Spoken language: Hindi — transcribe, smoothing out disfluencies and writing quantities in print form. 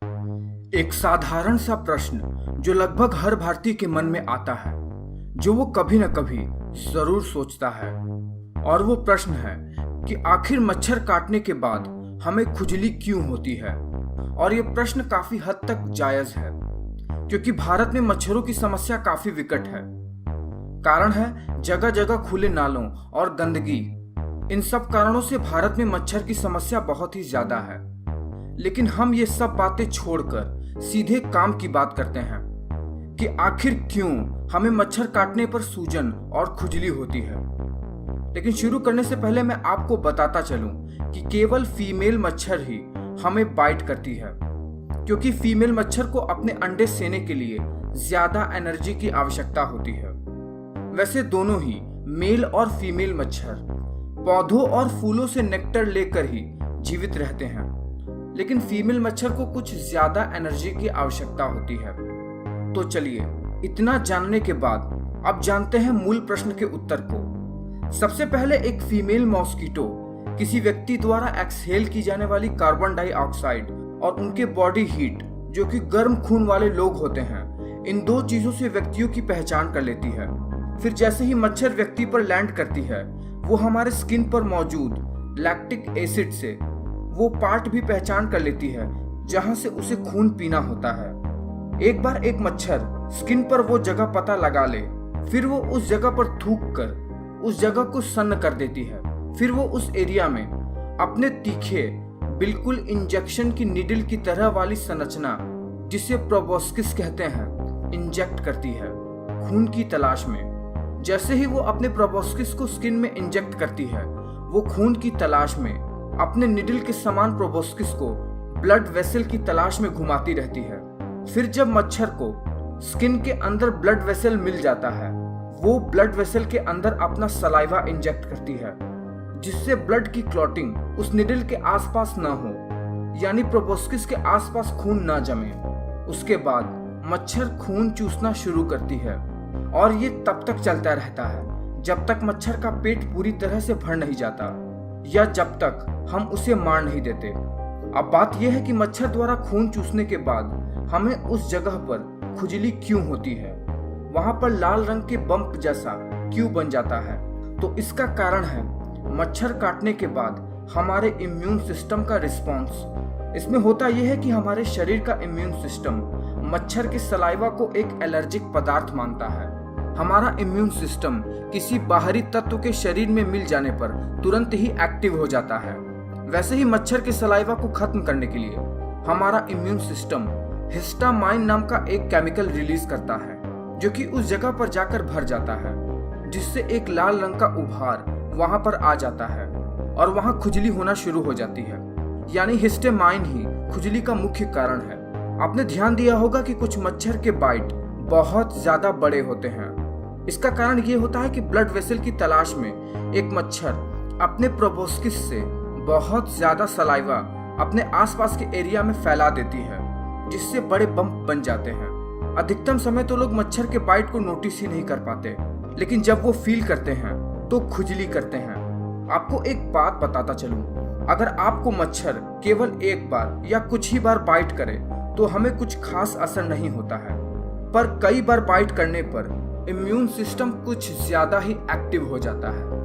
एक साधारण सा प्रश्न जो लगभग हर भारतीय के मन में आता है, जो वो कभी न कभी जरूर सोचता है, और वो प्रश्न है कि आखिर मच्छर काटने के बाद हमें खुजली क्यों होती है। और ये प्रश्न काफी हद तक जायज है, क्योंकि भारत में मच्छरों की समस्या काफी विकट है। कारण है जगह जगह खुले नालों और गंदगी। इन सब कारणों से भारत में मच्छर की समस्या बहुत ही ज्यादा है। लेकिन हम ये सब बातें छोड़कर सीधे काम की बात करते हैं कि आखिर क्यों हमें मच्छर काटने पर सूजन और खुजली होती है। लेकिन शुरू करने से पहले मैं आपको बताता चलूं कि केवल फीमेल मच्छर ही हमें बाइट करती है, क्योंकि फीमेल मच्छर को अपने अंडे सेने के लिए ज्यादा एनर्जी की आवश्यकता होती है। वैसे दोनों ही मेल और फीमेल मच्छर पौधों और फूलों से नेक्टर लेकर ही जीवित रहते हैं, लेकिन फीमेल मच्छर को कुछ ज्यादा एनर्जी की आवश्यकता होती है। तो चलिए, इतना जानने के बाद अब जानते हैं मूल प्रश्न के उत्तर को। सबसे पहले, एक फीमेल मॉस्किटो किसी व्यक्ति द्वारा एक्सहेल की जाने वाली कार्बन डाइऑक्साइड और उनके बॉडी हीट, जो कि गर्म खून वाले लोग होते हैं, इन दो चीजों से व्यक्तियों की पहचान कर लेती है। फिर जैसे ही मच्छर व्यक्ति पर लैंड करती है, वो हमारे स्किन पर मौजूद लैक्टिक एसिड से वो पार्ट भी पहचान कर लेती है जहां से उसे खून पीना होता है। एक बार एक मच्छर स्किन पर वो जगह पता लगा ले, फिर वो उस जगह पर थूक कर उस जगह को सन्न कर देती है। फिर वो उस एरिया में अपने तीखे, बिल्कुल इंजेक्शन की नीडल की तरह वाली संरचना, जिसे प्रोबोस्किस कहते हैं, इंजेक्ट करती है खून की तलाश में। जैसे ही वो अपने प्रोबोस्किस को स्किन में इंजेक्ट करती है, वो खून की तलाश में अपने निडल के समान प्रोबोस्किस को ब्लड वेसल की तलाश में घुमाती रहती है। फिर जब मच्छर को स्किन के अंदर ब्लड वेसल मिल जाता है, वो ब्लड वेसल के अंदर अपना सलाइवा इंजेक्ट करती है, जिससे ब्लड की क्लॉटिंग उस निडल के आसपास ना हो, यानी प्रोबोस्किस के आसपास खून ना जमे। उसके बाद मच्छर खून चूसना शुरू करती है, और ये तब तक चलता रहता है जब तक मच्छर का पेट पूरी तरह से भर नहीं जाता, या जब तक हम उसे मार नहीं देते। अब बात यह है कि मच्छर द्वारा खून चूसने के बाद हमें उस जगह पर खुजली क्यों होती है, वहां पर लाल रंग के बम्प जैसा क्यों बन जाता है। तो इसका कारण है मच्छर काटने के बाद हमारे इम्यून सिस्टम का रिस्पॉन्स। इसमें होता यह है कि हमारे शरीर का इम्यून सिस्टम मच्छर के सलाइवा को एक एलर्जिक पदार्थ मानता है। हमारा इम्यून सिस्टम किसी बाहरी तत्व के शरीर में मिल जाने पर तुरंत ही एक्टिव हो जाता है। वैसे ही मच्छर के सलाइवा को खत्म करने के लिए हमारा इम्यून सिस्टम हिस्टामाइन नाम का एक केमिकल रिलीज करता है, जो कि उस जगह पर जाकर भर जाता है, जिससे एक लाल रंग का उभार वहां पर आ जाता है और वहां खुजली होना शुरू हो जाती है। यानी हिस्टामाइन ही खुजली का मुख्य कारण है। आपने ध्यान दिया होगा कि कुछ मच्छर के बाइट बहुत ज्यादा बड़े होते हैं। इसका कारण ये होता है कि ब्लड वेसल की तलाश में एक मच्छर अपने प्रोबोस्किस से बहुत ज्यादा सलाइवा अपने आसपास के एरिया में फैला देती है, जिससे बड़े बम्प बन जाते हैं। अधिकतम समय तो लोग मच्छर के बाइट को नोटिस ही नहीं कर पाते, लेकिन जब वो फील करते हैं तो खुजली करते हैं। आपको एक बात बताता चलूं, अगर आपको मच्छर केवल एक बार या कुछ ही बार बाइट करे तो हमें कुछ खास असर नहीं होता है, पर कई बार बाइट करने पर इम्यून सिस्टम कुछ ज्यादा ही एक्टिव हो जाता है।